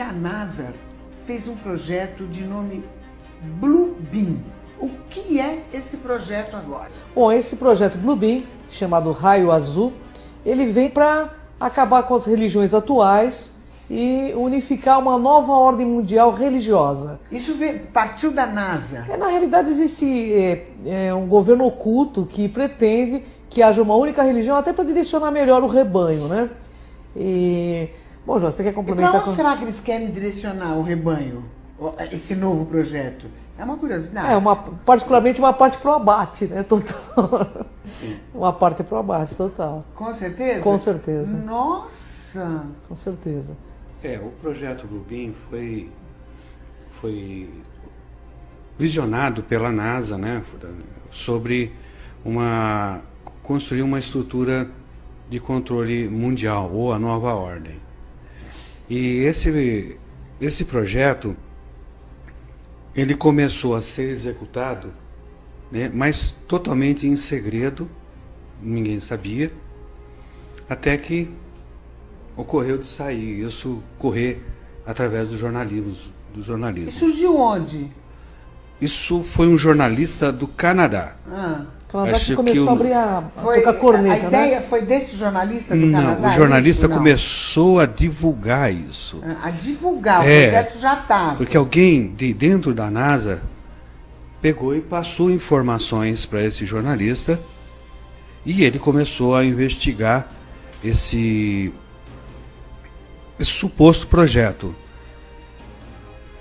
que a NASA fez um projeto de nome Bluebeam. O que é esse projeto agora? Bom, esse projeto Bluebeam, chamado Raio Azul, ele vem para acabar com as religiões atuais e unificar uma nova ordem mundial religiosa. Isso partiu da NASA? Na realidade existe um governo oculto que pretende que haja uma única religião, até para direcionar melhor o rebanho, né? Bom, João, você quer complementar? Para onde será que eles querem direcionar o rebanho, esse novo projeto? É uma curiosidade. Particularmente uma parte pro abate, né? Total. Uma parte pro abate, total. Com certeza? Com certeza. Nossa! Com certeza. O projeto Bluebeam foi visionado pela NASA, né? Sobre construir uma estrutura de controle mundial, ou a nova ordem. E esse projeto, ele começou a ser executado, né, mas totalmente em segredo, ninguém sabia, até que ocorreu de sair, isso correr através do jornalismo. E surgiu onde? Isso foi um jornalista do Canadá. Canadá que começou a abrir a corneta, a ideia, né? Foi desse jornalista do Canadá? Não, o jornalista começou a divulgar isso. A divulgar, o projeto já estava. Porque alguém de dentro da NASA pegou e passou informações para esse jornalista e ele começou a investigar esse suposto projeto.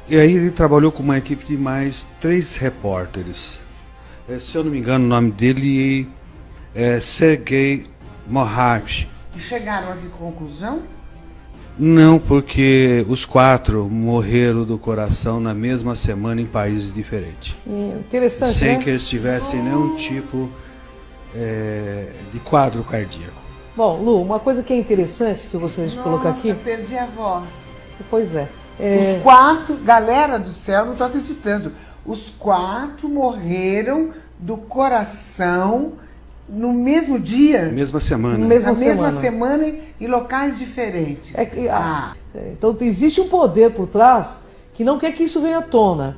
E aí ele trabalhou com uma equipe de mais 3 repórteres. Se eu não me engano, o nome dele é Sergei Moravich. E chegaram a que conclusão? Não, porque os 4 morreram do coração na mesma semana em países diferentes. Interessante, sem né? que eles tivessem nenhum tipo de quadro cardíaco. Bom, Lu, uma coisa que é interessante que eu gostaria de colocar aqui... Nossa, perdi a voz. Pois é. Os 4, galera do céu, não estou acreditando. Os 4 morreram do coração no mesmo dia? Mesma semana. Na mesma semana em locais diferentes. Então existe um poder por trás que não quer que isso venha à tona.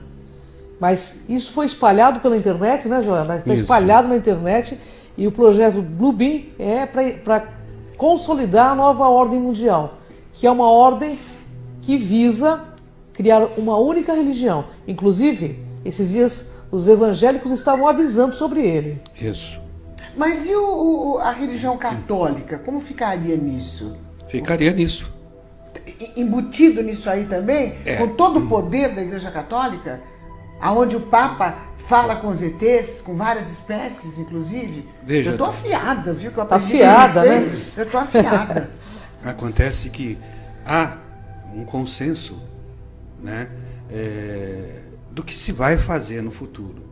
Mas isso foi espalhado pela internet, né, Joana? Está espalhado na internet e o projeto Bluebeam é para consolidar a nova ordem mundial, que é uma ordem que visa criar uma única religião. Inclusive, esses dias os evangélicos estavam avisando sobre ele. Isso. Mas e a religião católica? Como ficaria nisso? Ficaria nisso. Embutido nisso aí também? Com todo o poder da Igreja Católica? Aonde o Papa fala com os ETs, com várias espécies, inclusive? Veja, eu tô afiada, viu? Tá afiada, né? Eu tô afiada. Acontece que há um consenso, né, do que se vai fazer no futuro.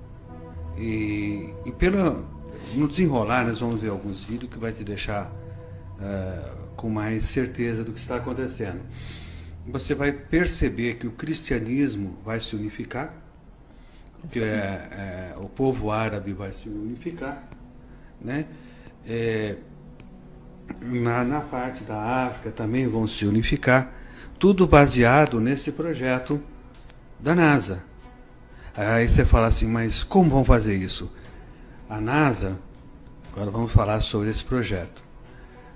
E no desenrolar, nós vamos ver alguns vídeos que vai te deixar com mais certeza do que está acontecendo. Você vai perceber que o cristianismo vai se unificar, que o povo árabe vai se unificar, né? Na parte da África também vão se unificar, tudo baseado nesse projeto da NASA. Aí você fala assim, mas como vão fazer isso? A NASA, agora vamos falar sobre esse projeto.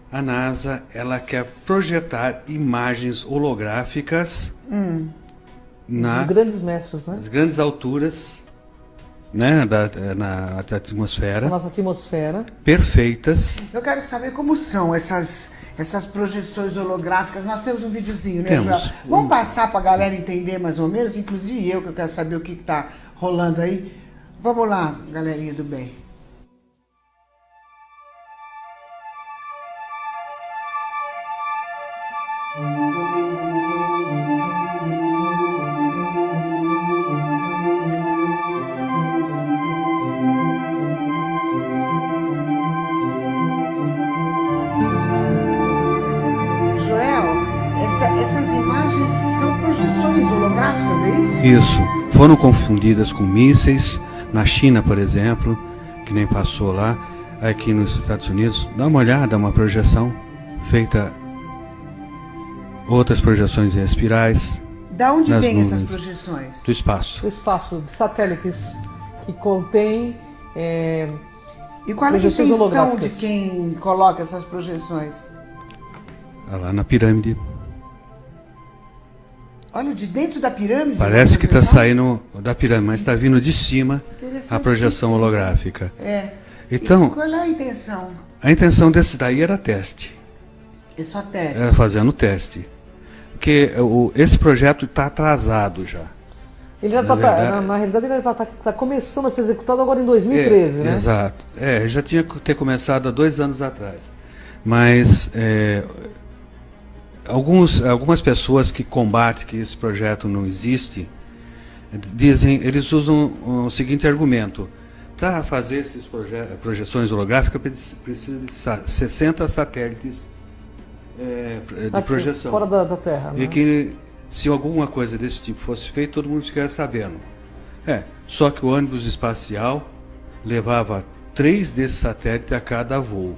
A NASA, ela quer projetar imagens holográficas Os grandes mestres, né? nas grandes alturas, né, na atmosfera. A nossa atmosfera. Perfeitas. Eu quero saber como são essas projeções holográficas. Nós temos um videozinho, né, Temos. Joel? Vamos passar para a galera entender mais ou menos, inclusive eu, que eu quero saber o que está rolando aí. Vamos lá, galerinha do bem. Essas imagens são projeções holográficas, é isso? Isso. Foram confundidas com mísseis. Na China, por exemplo, que nem passou lá. Aqui nos Estados Unidos, dá uma olhada, uma projeção feita, outras projeções em espirais. Da onde nas vêm essas nuvens projeções? do espaço. Do espaço, de satélites que contém E qual é a projeções intenção de holográficas. quem coloca essas projeções? Lá na pirâmide. Olha, de dentro da pirâmide? Parece que está projeção? saindo da pirâmide, mas está vindo de cima a projeção holográfica. É. Então, E qual é a intenção? a intenção desse daí era teste. É só teste. Era fazendo teste. Porque esse projeto está atrasado já. Ele era na realidade, ele era para estar começando a ser executado agora em 2013, né? Exato. Já tinha que ter começado há 2 anos atrás. Mas algumas pessoas que combatem que esse projeto não existe, eles usam o seguinte argumento: para fazer essas projeções holográficas precisa de 60 satélites de Aqui, projeção. fora da Terra. E Né? que se alguma coisa desse tipo fosse feita, todo mundo ficaria sabendo. Só que o ônibus espacial levava 3 desses satélites a cada voo.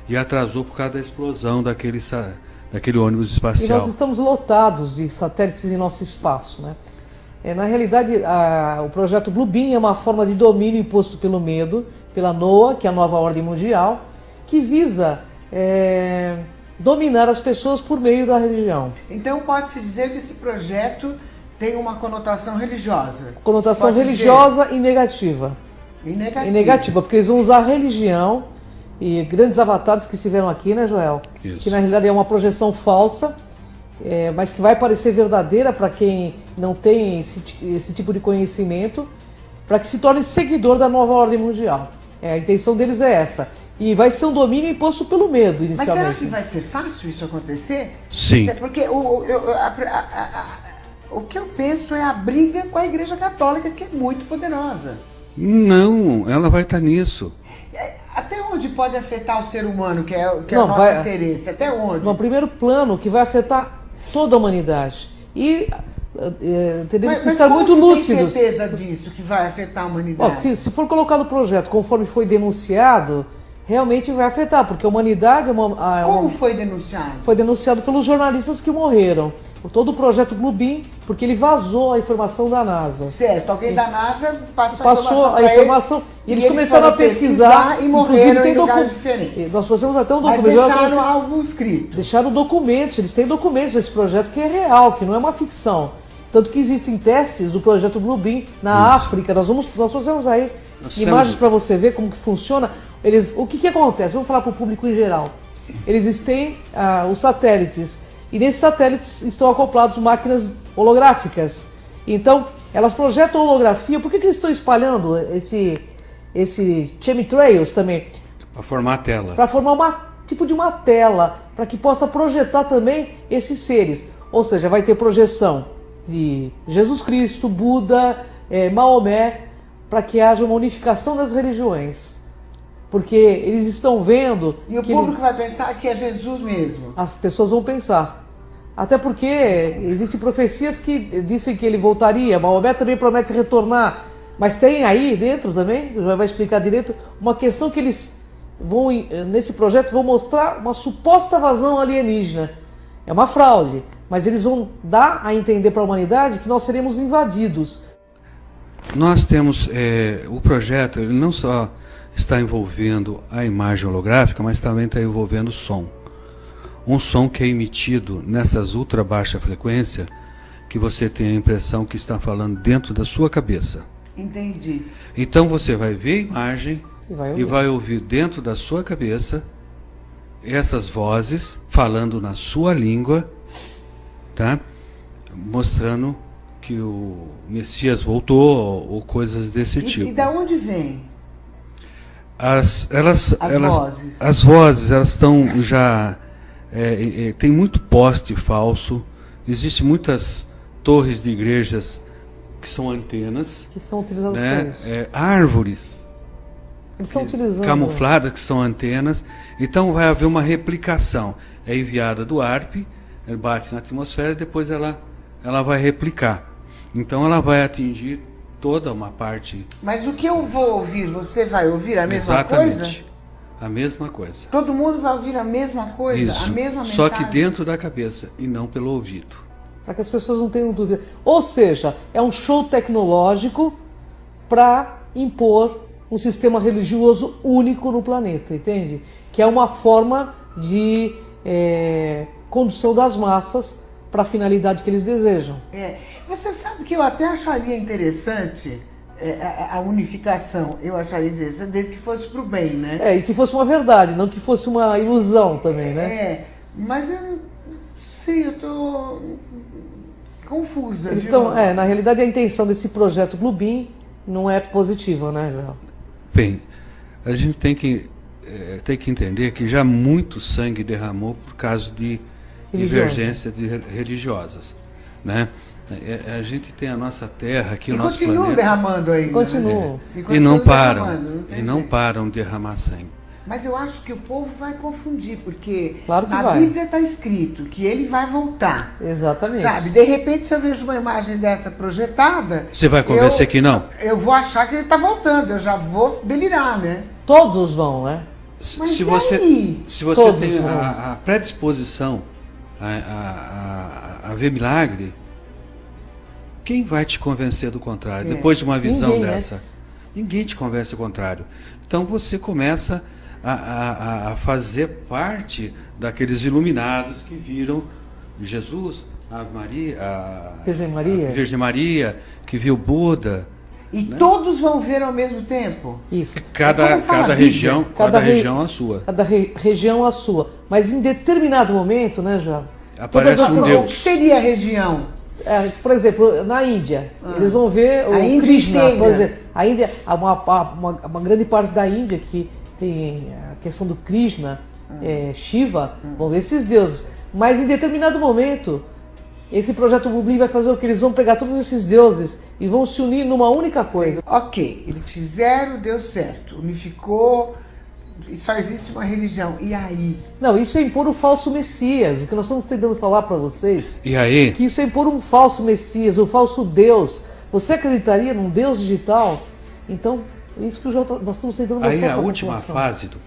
E atrasou por causa da explosão daquele ônibus E espacial. nós estamos lotados de satélites em nosso espaço, né? Na realidade, o projeto Blue Beam é uma forma de domínio imposto pelo medo, pela NOAA, que é a nova ordem mundial, que visa dominar as pessoas por meio da religião. Então pode-se dizer que esse projeto tem uma conotação religiosa. Conotação Pode religiosa e negativa. dizer. E negativa. E negativa, porque eles vão usar a religião e grandes avatares que estiveram aqui, né, Joel? Isso. Que na realidade é uma projeção falsa, mas que vai parecer verdadeira para quem não tem esse tipo de conhecimento, para que se torne seguidor da nova ordem mundial. A intenção deles é essa. E vai ser um domínio imposto pelo medo, Mas inicialmente. será que vai ser fácil isso acontecer? Sim. Porque o que eu penso é a briga com a Igreja Católica, que é muito poderosa. Não, ela vai estar nisso. Até onde pode afetar o ser humano, que é o Não, nosso vai- interesse? Até onde? No primeiro plano, que vai afetar toda a humanidade. E teremos que estar como muito se lúcidos. tem certeza disso, que vai afetar a Ó, humanidade? se for colocado o projeto conforme foi denunciado, realmente vai afetar, porque a humanidade Como foi denunciado? foi denunciado pelos jornalistas que morreram. Todo o projeto Blue Beam, porque ele vazou a informação da NASA. Certo, alguém da NASA Passou a pra informação e eles começaram a foram pesquisar. e morreram em lugares docu- diferentes. Nós fizemos até um Mas documento. deixaram algo escrito. Deixaram documentos, eles têm documentos desse projeto que é real, que não é uma ficção. Tanto que existem testes do projeto Blue Beam na África. Nós trouxemos aí imagens para você ver como que funciona. O que acontece? Vamos falar para o público em geral. Eles têm os satélites, e nesses satélites estão acoplados máquinas holográficas. Então, elas projetam holografia. Por que eles estão espalhando esse chemtrails também? Para formar a tela. Para formar tipo de uma tela, para que possa projetar também esses seres. Ou seja, vai ter projeção de Jesus Cristo, Buda, Maomé, para que haja uma unificação das religiões. Porque eles estão vendo... E o que público vai pensar que é Jesus mesmo. as pessoas vão pensar. Até porque existem profecias que dizem que ele voltaria. Maomé também promete retornar. Mas tem aí dentro também, já vai explicar direito, uma questão que eles vão, nesse projeto, vão mostrar uma suposta invasão alienígena. É uma fraude, mas eles vão dar a entender para a humanidade que nós seremos invadidos. Nós temos o projeto, ele não só está envolvendo a imagem holográfica, mas também está envolvendo o som. Um som que é emitido nessas ultra baixa frequência, que você tem a impressão que está falando dentro da sua cabeça. Entendi. Então você vai ver a imagem E vai ouvir dentro da sua cabeça essas vozes falando na sua língua, tá? Mostrando que o Messias voltou ou coisas desse tipo. E da onde vem? As vozes. vozes, elas estão já... tem muito poste falso, existem muitas torres de igrejas que são antenas, Que são utilizados né? para isso. Árvores Eles estão utilizando... camufladas que são antenas. Então vai haver uma replicação. É enviada do ARP, ele bate na atmosfera e depois ela vai replicar. Então ela vai atingir toda uma parte. Mas o que eu vou ouvir, você vai ouvir a mesma Exatamente. coisa? A mesma coisa. Todo mundo vai ouvir a mesma coisa? Isso. A mesma mensagem? Só que dentro da cabeça e não pelo ouvido. para que as pessoas não tenham dúvida. Ou seja, é um show tecnológico para impor um sistema religioso único no planeta, entende? Que é uma forma de condução das massas para a finalidade que eles desejam. Você sabe que eu até acharia interessante a unificação, eu acharia interessante desde que fosse para o bem, né? E que fosse uma verdade, não que fosse uma ilusão também, né? Mas eu não sei, eu estou confusa. Eles estão, na realidade, a intenção desse projeto Bluebeam não é positiva, né, Joel? Bem, a gente tem que entender que já muito sangue derramou por causa de divergências religiosas, né? A gente tem a nossa terra aqui, o nosso planeta. Continua derramando ainda. Continua. E não param de derramar sangue. Mas eu acho que o povo vai confundir, porque claro que na Bíblia está escrito que ele vai voltar. Exatamente. Sabe? De repente, se eu vejo uma imagem dessa projetada... Você vai convencer que não? Eu vou achar que ele está voltando, eu já vou delirar, né? Todos vão, né? Se você tem a predisposição a ver milagre, quem vai te convencer do contrário? Depois de uma visão dessa? Ninguém te convence do contrário. Então você começa a fazer parte daqueles iluminados que viram Jesus, a Virgem Maria, que viu Buda. E todos vão ver ao mesmo tempo? Isso. Cada região a sua. Cada região a sua. Mas em determinado momento, né, João? Aparece um Deus. O que seria a região? Por exemplo, na Índia, eles vão ver o Krishna, por exemplo. A Índia, uma grande parte da Índia que tem a questão do Krishna, Shiva, vão ver esses deuses. Mas em determinado momento, esse projeto Bluebeam vai fazer o que? Eles vão pegar todos esses deuses e vão se unir numa única coisa. Ok, eles fizeram, deu certo, unificou, e só existe uma religião. E aí? Não, isso é impor o falso Messias. O que nós estamos tentando falar para vocês, e aí? Que isso é impor um falso Messias, um falso Deus. Você acreditaria num Deus digital? Então, isso que nós estamos tentando mostrar. Aí a última fase do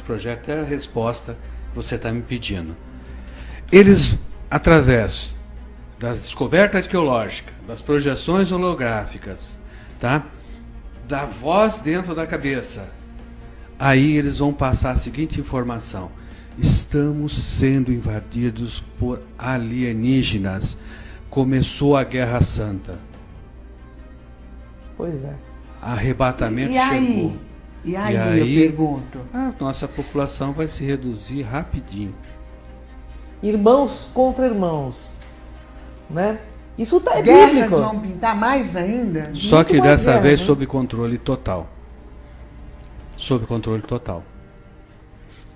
projeto é a resposta que você está me pedindo. Eles, através das descobertas arqueológicas, das projeções holográficas, tá? Da voz dentro da cabeça, aí eles vão passar a seguinte informação: estamos sendo invadidos por alienígenas. Começou a Guerra Santa. Pois é. Arrebatamento chegou. E aí, eu pergunto? A nossa população vai se reduzir rapidinho. Irmãos contra irmãos, né? Isso tá Guerras bíblico. Vão pintar mais ainda? Só que dessa vez sob controle total. Sob controle total.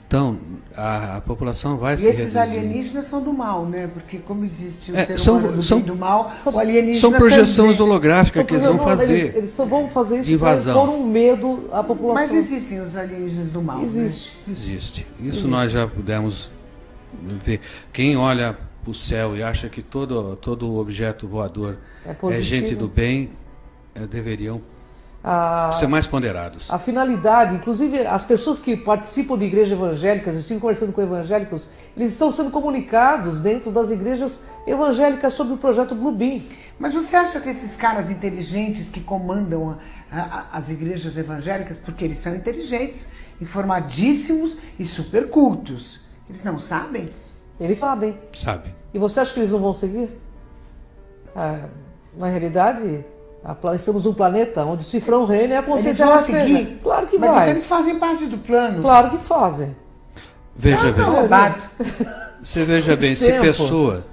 Então, a população vai se reduzir. E esses alienígenas são do mal, né? Porque como existe o ser humano do mal, o alienígena são projeções também. Holográficas que eles vão fazer. Eles só vão fazer isso invasão. para pôr um medo à população. Mas existem os alienígenas do mal, Existe. Né? Existe. Isso nós já pudemos ver. Quem olha para o céu e acha que todo objeto voador é gente do bem, deveriam ser mais ponderados. A finalidade, inclusive as pessoas que participam de igrejas evangélicas, eu estive conversando com evangélicos, eles estão sendo comunicados dentro das igrejas evangélicas sobre o projeto Bluebeam. Mas você acha que esses caras inteligentes que comandam as igrejas evangélicas, porque eles são inteligentes, informadíssimos e super cultos, eles não sabem? Eles sabem. Sabem. E você acha que eles não vão seguir? Na realidade, estamos num planeta onde o cifrão reina e a consciência eles vão rasteja. seguir? Claro que Mas vai. Então eles fazem parte do plano. Claro que fazem. Veja bem. Você veja bem, se pessoa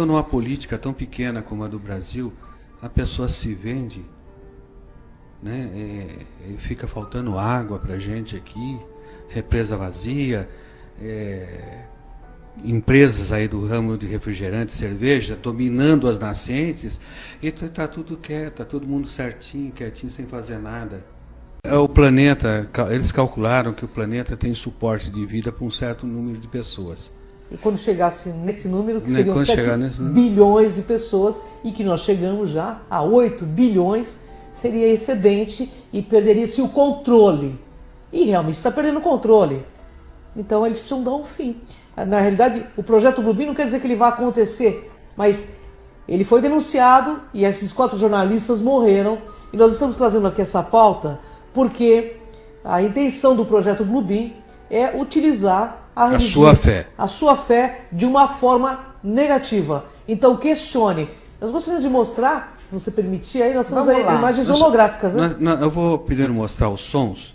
numa política tão pequena como a do Brasil, a pessoa se vende, né? E fica faltando água pra gente aqui, represa vazia, empresas aí do ramo de refrigerante, cerveja, dominando as nascentes, e está tudo quieto, está todo mundo certinho, quietinho, sem fazer nada. O planeta, eles calcularam que o planeta tem suporte de vida para um certo número de pessoas. E quando chegasse nesse número, que seriam quando 7 bilhões de pessoas, e que nós chegamos já a 8 bilhões, seria excedente e perderia-se o controle. E realmente está perdendo o controle. Então eles precisam dar um fim. Na realidade, o projeto Bluebeam não quer dizer que ele vai acontecer, mas ele foi denunciado e esses 4 jornalistas morreram. E nós estamos trazendo aqui essa pauta porque a intenção do projeto Bluebeam é utilizar a religião, a sua fé de uma forma negativa. Então questione. Nós gostaríamos de mostrar, se você permitir, aí nós temos aí imagens holográficas. Né? Eu vou primeiro mostrar os sons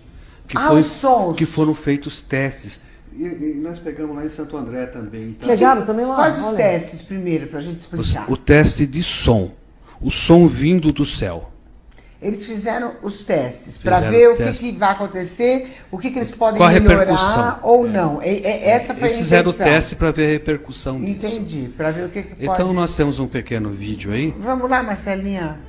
que foram feitos testes. E nós pegamos lá em Santo André também. Então, pegaram também lá? Quais os testes primeiro, para a gente explicar? O teste de som. O som vindo do céu. Eles fizeram os testes para ver o que vai acontecer, o que eles podem melhorar ou não. Essa foi a intenção. Eles fizeram o teste para ver a repercussão disso. Entendi, para ver o que pode... Então nós temos um pequeno vídeo aí. Vamos lá, Marcelinha.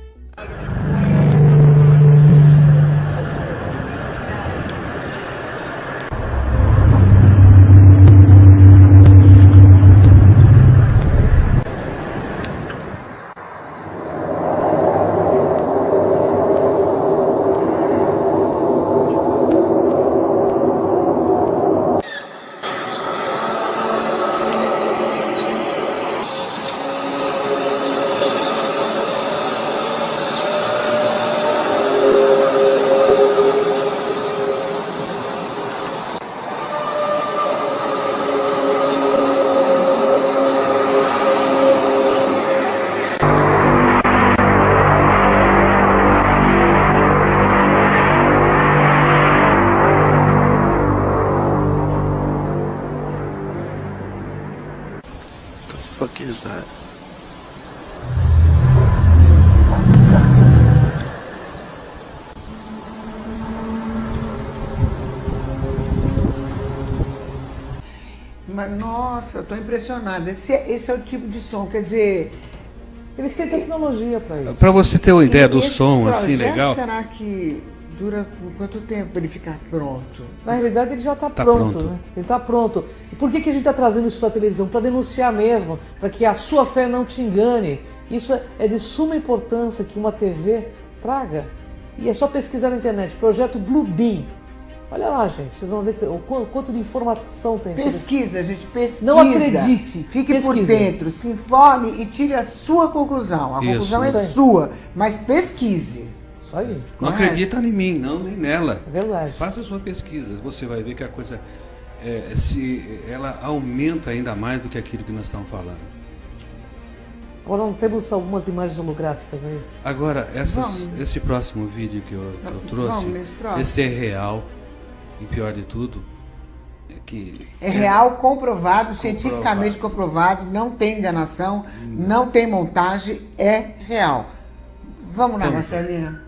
The fuck is that? Mas, nossa, eu estou impressionada. Esse é o tipo de som, quer dizer... Eles têm tecnologia para isso. Para você ter uma ideia do som, assim, legal... Será que dura por quanto tempo para ele ficar pronto? Na realidade, ele já está pronto. Né? Ele está pronto. E por que a gente está trazendo isso para a televisão? Para denunciar mesmo, para que a sua fé não te engane. Isso é de suma importância que uma TV traga. E é só pesquisar na internet. Projeto Bluebeam. Olha lá, gente. Vocês vão ver o quanto de informação tem. Pesquisa, gente. Pesquisa. Não acredite. Fique por dentro. Se informe e tire a sua conclusão. A conclusão é sua. Mas pesquise. Isso aí. Não acredita em mim, não, nem nela. É verdade. Faça a sua pesquisa. Você vai ver que a coisa... ela aumenta ainda mais do que aquilo que nós estamos falando. Agora não temos algumas imagens holográficas aí. Agora, esse próximo vídeo que eu trouxe, esse é real, e pior de tudo, é que... É real, comprovado, cientificamente comprovado, não tem enganação, não tem montagem, é real. Vamos lá, Marcelinha.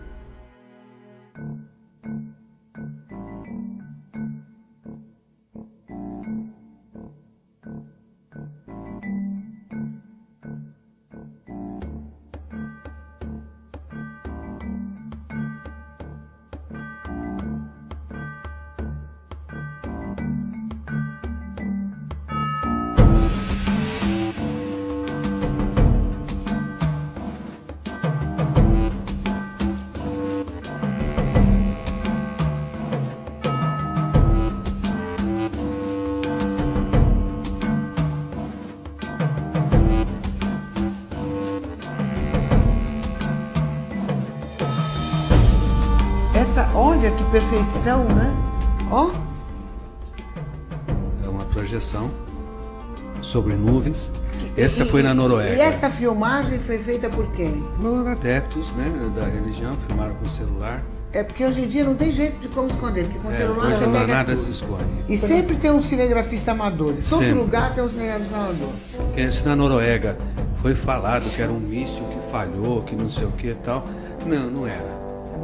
Olha que perfeição, né? Ó. É uma projeção sobre nuvens. Essa foi na Noruega. E essa filmagem foi feita por quem? Adeptos, né, da religião, filmaram com o celular. É porque hoje em dia não tem jeito de como esconder, porque com o celular você pega nada tudo. se esconde. E sempre tem um cinegrafista amador. Em todo lugar tem um cinegrafista amador. Esse na Noruega foi falado que era um míssil que falhou, que não sei o que e tal. Não, não era.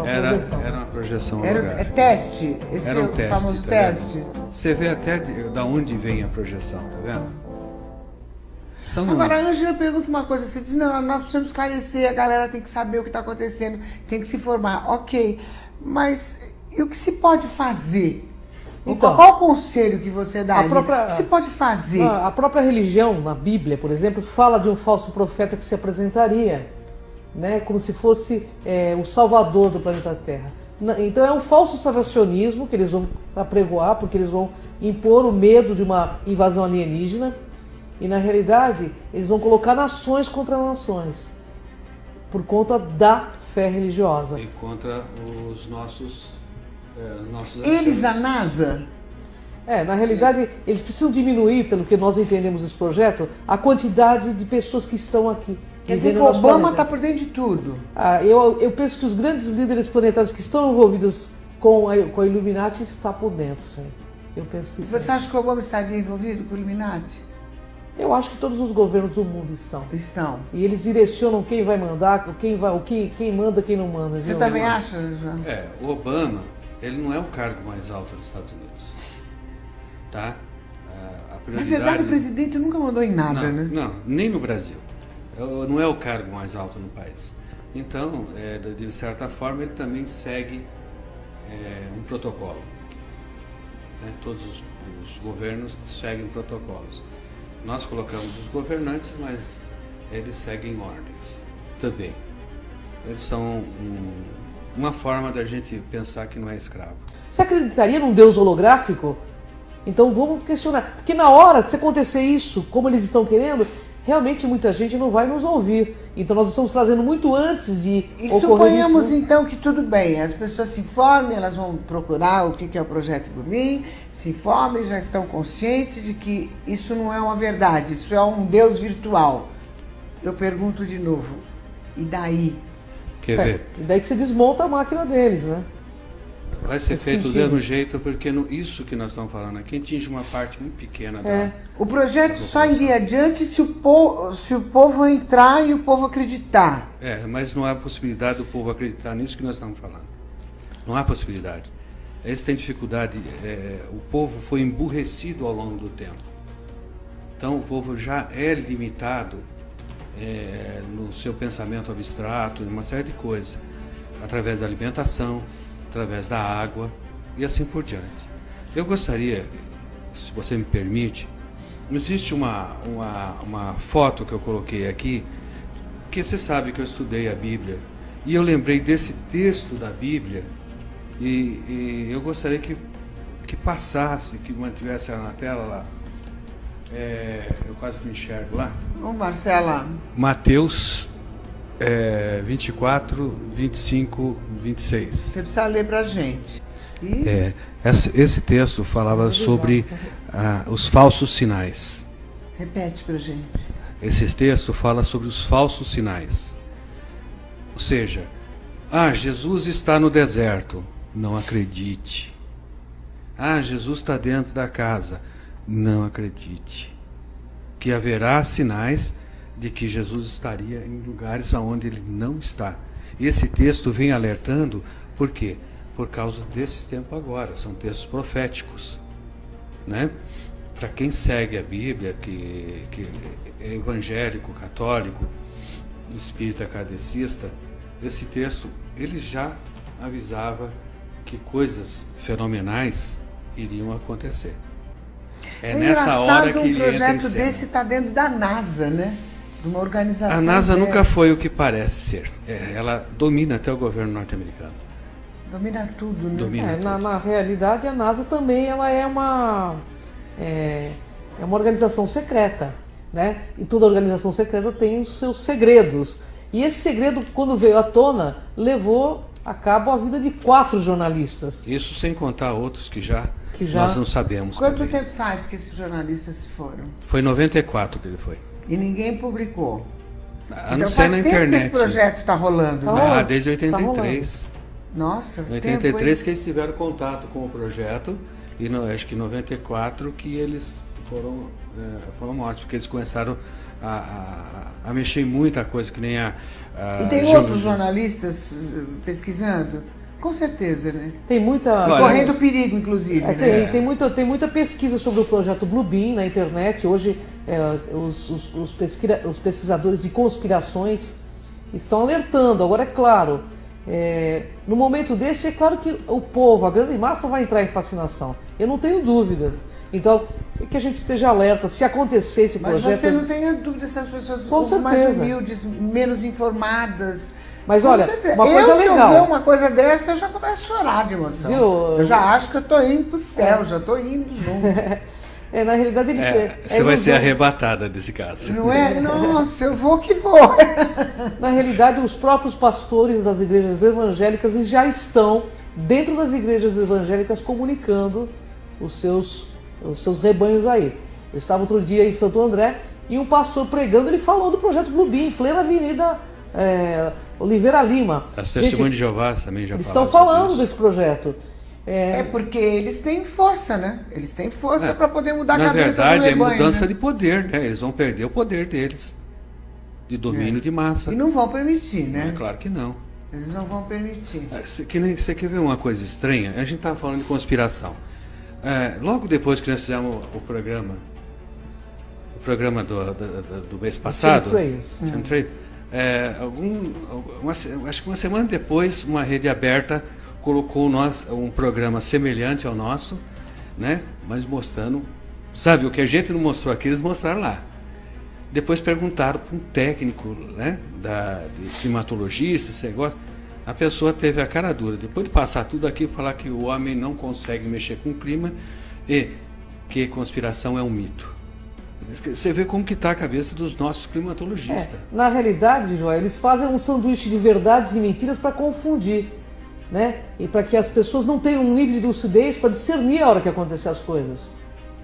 Era uma projeção. É teste? Esse era um teste, famoso tá teste. Vendo? Você vê até da onde vem a projeção, tá vendo? Agora, a Ângela pergunta uma coisa, você diz, não, nós precisamos esclarecer, a galera tem que saber o que está acontecendo, tem que se informar. Ok, mas e o que se pode fazer? Então, qual o conselho que você dá? O que se pode fazer? A própria religião, na Bíblia, por exemplo, fala de um falso profeta que se apresentaria, né, como se fosse o salvador do planeta Terra. Então é um falso salvacionismo que eles vão apregoar, porque eles vão impor o medo de uma invasão alienígena, e na realidade eles vão colocar nações contra nações, por conta da fé religiosa. E contra os nossos Eles, a NASA? Na realidade, eles precisam diminuir, pelo que nós entendemos desse projeto, a quantidade de pessoas que estão aqui. Quer dizer que o Obama está por dentro de tudo. Eu penso que os grandes líderes planetários que estão envolvidos com a Illuminati estão por dentro, sim. Eu penso que sim. Você acha que o Obama estaria envolvido com o Illuminati? Eu acho que todos os governos do mundo estão. Estão. E eles direcionam quem vai mandar, quem manda, quem não manda. Você também acha, João? O Obama, ele não é o cargo mais alto dos Estados Unidos. Tá? A prioridade... Na verdade, o presidente nunca mandou em nada, né? Não, nem no Brasil. Não é o cargo mais alto no país. Então, de certa forma, ele também segue um protocolo. Né? Todos os governos seguem protocolos. Nós colocamos os governantes, mas eles seguem ordens também. Eles são uma forma da gente pensar que não é escravo. Você acreditaria num Deus holográfico? Então vamos questionar. Porque na hora de acontecer isso, como eles estão querendo, realmente muita gente não vai nos ouvir. Então nós estamos trazendo muito antes de e ocorrer suponhamos isso. Então que tudo bem, as pessoas se informem, elas vão procurar o que é o Projeto Blumin, se informem, já estão conscientes de que isso não é uma verdade, isso é um Deus virtual. Eu pergunto de novo, e daí? Quer ver? E daí que você desmonta a máquina deles, né? Vai ser feito do mesmo jeito, porque isso que nós estamos falando aqui atinge uma parte muito pequena da... O projeto só iria adiante se o povo entrar e o povo acreditar. Mas não há possibilidade do povo acreditar nisso que nós estamos falando. Não há possibilidade. Eles têm dificuldade, o povo foi emburrecido ao longo do tempo. Então o povo já é limitado no seu pensamento abstrato, em uma série de coisas, através da alimentação, através da água e assim por diante. Eu gostaria, se você me permite, existe uma foto que eu coloquei aqui, que você sabe que eu estudei a Bíblia, e eu lembrei desse texto da Bíblia, e eu gostaria que passasse, que mantivesse ela na tela lá. Eu quase me enxergo lá. Ô Marcela. Mateus 24, 25, 26. Você precisa ler pra gente. Esse texto falava sobre os falsos sinais. Repete pra gente. Esse texto fala sobre os falsos sinais. Ou seja, Jesus está no deserto. Não acredite. Jesus está dentro da casa. Não acredite. Que haverá sinais de que Jesus estaria em lugares onde ele não está. E esse texto vem alertando, por quê? Por causa desses tempos agora, são textos proféticos, né? Para quem segue a Bíblia, que é evangélico, católico, espírita, kardecista, esse texto, ele já avisava que coisas fenomenais iriam acontecer. Nessa hora que ele entra em cena. Um projeto desse está dentro da NASA, né? De uma organização. A NASA nunca foi o que parece ser. Ela domina até o governo norte-americano. Domina tudo, né? Domina tudo. Na realidade, a NASA também ela é uma organização secreta, né? E toda organização secreta tem os seus segredos. E esse segredo, quando veio à tona, levou a cabo a vida de 4 jornalistas. Isso sem contar outros que já nós não sabemos. Quanto também. tempo faz que esses jornalistas foram? Foi em 94 que ele foi. E ninguém publicou. A não ser na internet. Esse projeto está rolando, né? Desde 83. Nossa, em 83 que eles tiveram contato com o projeto e acho que em 94 que eles foram mortos, porque eles começaram a mexer em muita coisa, que nem E tem outros jornalistas pesquisando? Com certeza, né? Tem muita... Correndo perigo, inclusive. Né? Tem muita pesquisa sobre o projeto Bluebeam na internet. Hoje, os pesquisadores de conspirações estão alertando. Agora, é claro, no momento desse, é claro que o povo, a grande massa, vai entrar em fascinação. Eu não tenho dúvidas. Então, que a gente esteja alerta. Se acontecer esse projeto... Mas você não tenha dúvida se as pessoas mais humildes, menos informadas, Mas Com olha, certeza. uma coisa Se eu legal. ver uma coisa dessa, eu já começo a chorar de emoção. Viu? Eu já acho que eu tô indo pro céu, já tô indo junto. Na realidade, ele Você vai ser arrebatada nesse caso. Não é? Nossa, eu vou que vou. Na realidade, os próprios pastores das igrejas evangélicas eles já estão dentro das igrejas evangélicas comunicando os seus rebanhos aí. Eu estava outro dia em Santo André e um pastor pregando, ele falou do projeto Bluebeam, em plena Avenida Oliveira Lima. As Testemunhas de Jeová também já eles falaram estão falando sobre isso. desse projeto. É porque eles têm força, né? Eles têm força para poder mudar a Na cabeça verdade, do é rebanho, mudança né? de poder, né? Eles vão perder o poder deles, de domínio de massa. E não vão permitir, né? É claro que não. Eles não vão permitir. Você quer ver uma coisa estranha? A gente estava falando de conspiração. Logo depois que nós fizemos o programa do mês passado, Chemtrails, acho que uma semana depois, uma rede aberta colocou um programa semelhante ao nosso, né? Mas mostrando, sabe, o que a gente não mostrou aqui, eles mostraram lá. Depois perguntaram para um técnico, né, de climatologista, esse negócio. A pessoa teve a cara dura, depois de passar tudo aqui, falar que o homem não consegue mexer com o clima e que conspiração é um mito. Você vê como que está a cabeça dos nossos climatologistas. Na realidade, João, eles fazem um sanduíche de verdades e mentiras para confundir, né? E para que as pessoas não tenham um nível de lucidez para discernir a hora que acontecer as coisas.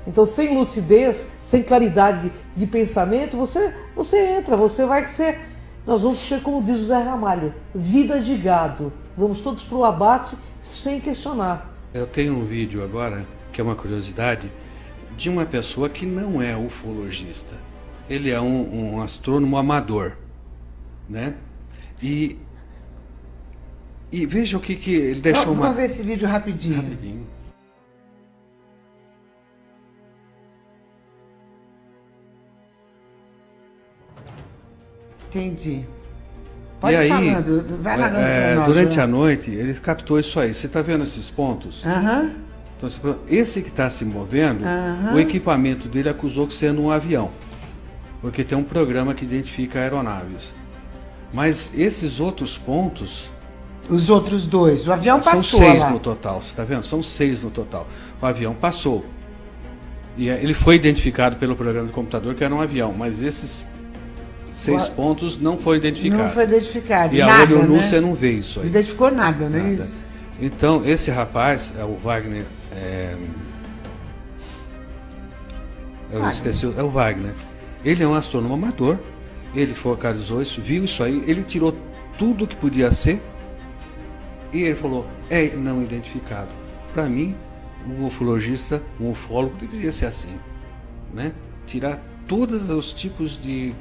Então, sem lucidez, sem claridade de pensamento, você entra, você vai ser... Nós vamos ser, como diz o Zé Ramalho, vida de gado. Vamos todos para o abate sem questionar. Eu tenho um vídeo agora, que é uma curiosidade, de uma pessoa que não é ufologista. Ele é um astrônomo amador, né? E veja o que ele deixou. Vamos ver esse vídeo rapidinho. Entendi. Pode e aí, falando, vai narrando pra nós, durante João. a noite, ele captou isso aí. Você está vendo esses pontos? Aham. Então, esse que está se movendo, o equipamento dele acusou que sendo um avião, porque tem um programa que identifica aeronaves. Mas esses outros pontos... Os outros dois, o avião passou. São 6 lá no total, você está vendo? São 6 no total. O avião passou. E ele foi identificado pelo programa de computador que era um avião, mas esses 6 pontos não foram identificados. Não foi identificado. E a nada, olho nu né? você não vê isso aí. Não identificou nada, né? Nada. Isso. Então, esse rapaz, é o Wagner. Eu esqueci, é o Wagner. Ele é um astrônomo amador. Ele focalizou isso, viu isso aí, ele tirou tudo que podia ser e ele falou: é não identificado. Para mim, um ufologista, um ufólogo deveria ser assim, né? Tirar todos os tipos de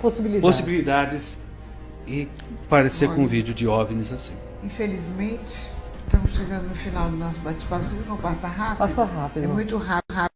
possibilidades e parecer com um vídeo de OVNIs assim. Infelizmente, estamos chegando no final do nosso bate-papo. Você viu como passa rápido? Passa rápido. É muito rápido.